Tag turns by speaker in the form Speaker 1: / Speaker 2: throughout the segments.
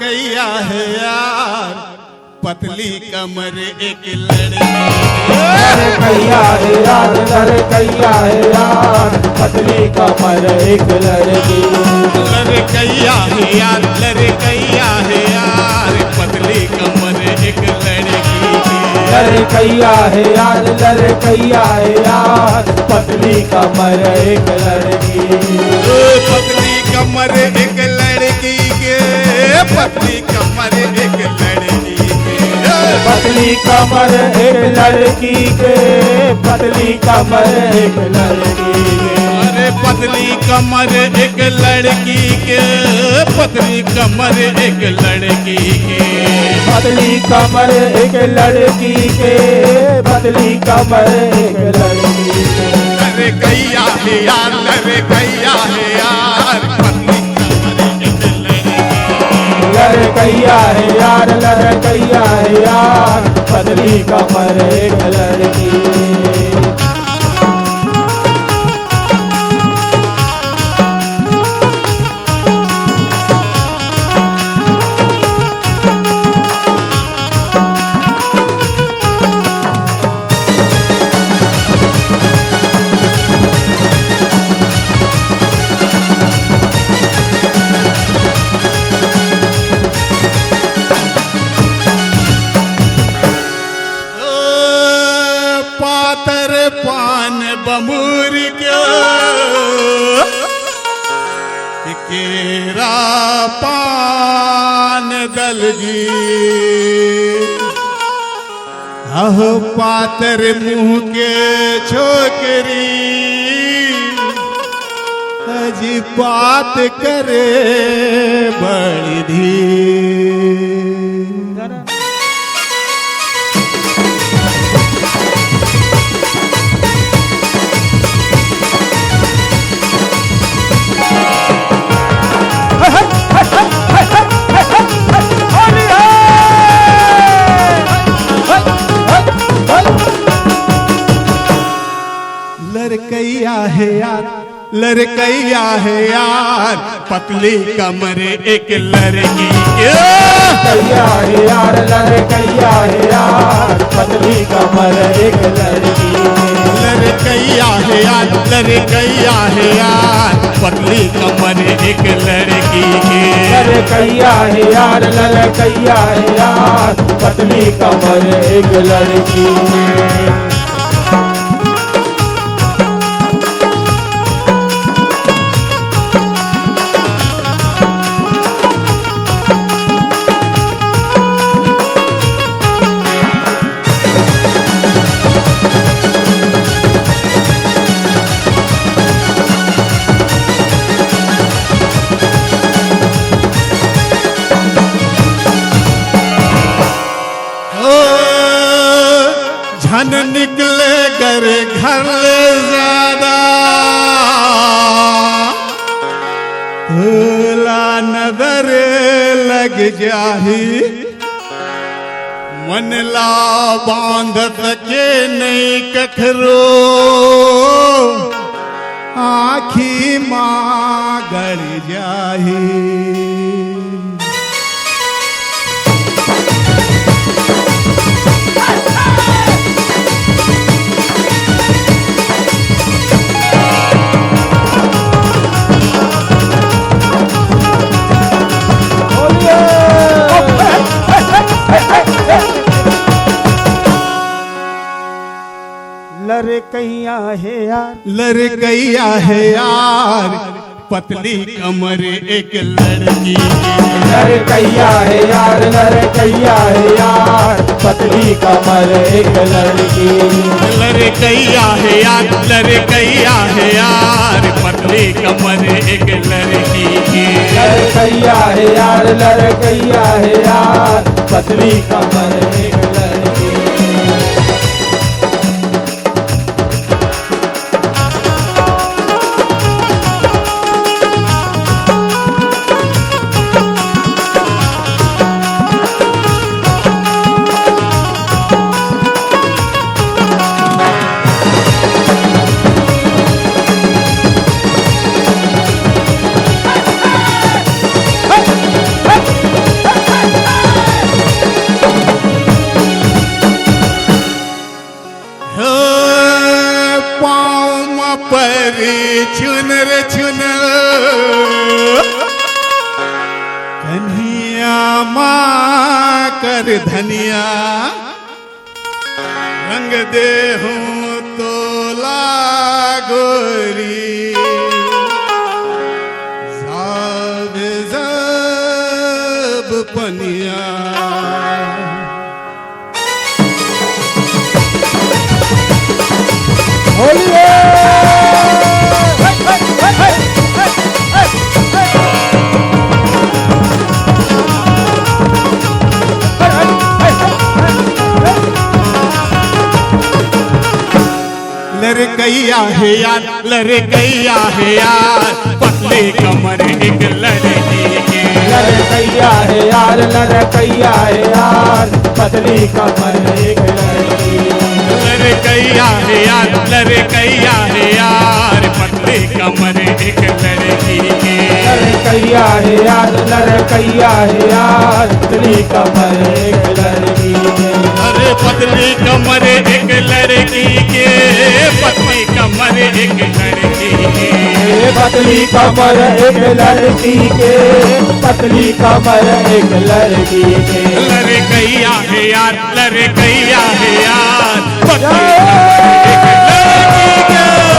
Speaker 1: लड़कैया है यार, पतली कमर एक लड़की।
Speaker 2: लड़कैया है यार, लड़कैया है यार, पतली कमर एक लड़की।
Speaker 1: लड़कैया है यार, लड़कैया है यार, पतली कमर एक लड़की।
Speaker 2: लड़कैया है यार, लड़कैया है यार, पतली कमर एक लड़की।
Speaker 1: पतली कमर एक लड़की के, पतली कमर एक लड़की के,
Speaker 2: पतली कमर एक लड़की के, पतली कमर एक लड़की के।
Speaker 1: अरे पतली कमर एक लड़की के, पतली कमर एक लड़की के,
Speaker 2: पतली कमर एक लड़की के, पतली कमर एक लड़की के।
Speaker 1: लड़कैया है यार, लड़कैया है यार, पतली कमर एक लड़की।
Speaker 2: लड़कैया है यार, लड़कैया है यार, पतली कमर एक लड़की।
Speaker 1: पातर पान बमुर केरा पान दलगी। अहो पातर मुँह के छोकरी, अजी बात करे बड़ी धीर। लड़कैया है यार, लड़कैया है यार, पतली कमर एक लड़की।
Speaker 2: लड़कैया है यार, लड़कैया है यार, पतली कमर एक लड़की।
Speaker 1: लड़कैया है यार, लड़कैया है यार, पतली कमर एक लड़की।
Speaker 2: लड़कैया है यार, लड़कैया है यार, पतली कमर एक लड़की।
Speaker 1: झन निकले घर घर ज्यादा, भूला नजर लग जाही, मन ला बांध सके नहीं कखरो, आखी माँ गड़ जाही।
Speaker 2: लड़कैया है यार,
Speaker 1: लड़कैया है यार, पतली कमर एक लड़की।
Speaker 2: लड़कैया है यार, लड़कैया है यार, पतली कमर एक लड़की।
Speaker 1: लड़कैया है यार, लड़कैया है यार, पतली कमर एक लड़की।
Speaker 2: लड़कैया है यार, लड़कैया है यार, पतली कमर एक लड़की।
Speaker 1: पर चुनर चुनर कन्हैया माँ कर धनिया रंग दे हूँ तोला गोरी साब जब पनिया लड़कैया है यार लड़कैया है यार पतली कमर एक लड़की के
Speaker 2: लड़कैया है यार लड़कैया है यार पतली कमर एक लड़की
Speaker 1: लड़कैया है यार लड़कैया है यार पतली कमर एक लड़की के
Speaker 2: लड़कैया है यार लड़कैया है यार पतली कमर एक लड़की
Speaker 1: अरे पतली कमर एक लड़की के पतली कमर एक लड़की के
Speaker 2: पतली कमर एक लड़की के पतली कमर एक लड़की के
Speaker 1: लड़कैया है यार लड़कैया है यार पतली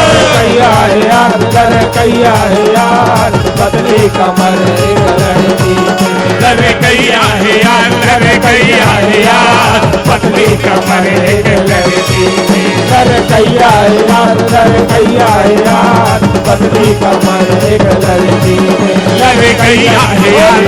Speaker 2: लड़कैया है यार लड़कैया है यार पतली कमर एक लड़की
Speaker 1: लड़कैया है यार लड़कैया है यार पतली कमर एक लड़की
Speaker 2: लड़कैया है यार लड़कैया है यार पतली कमर एक लड़की
Speaker 1: लड़कैया है यार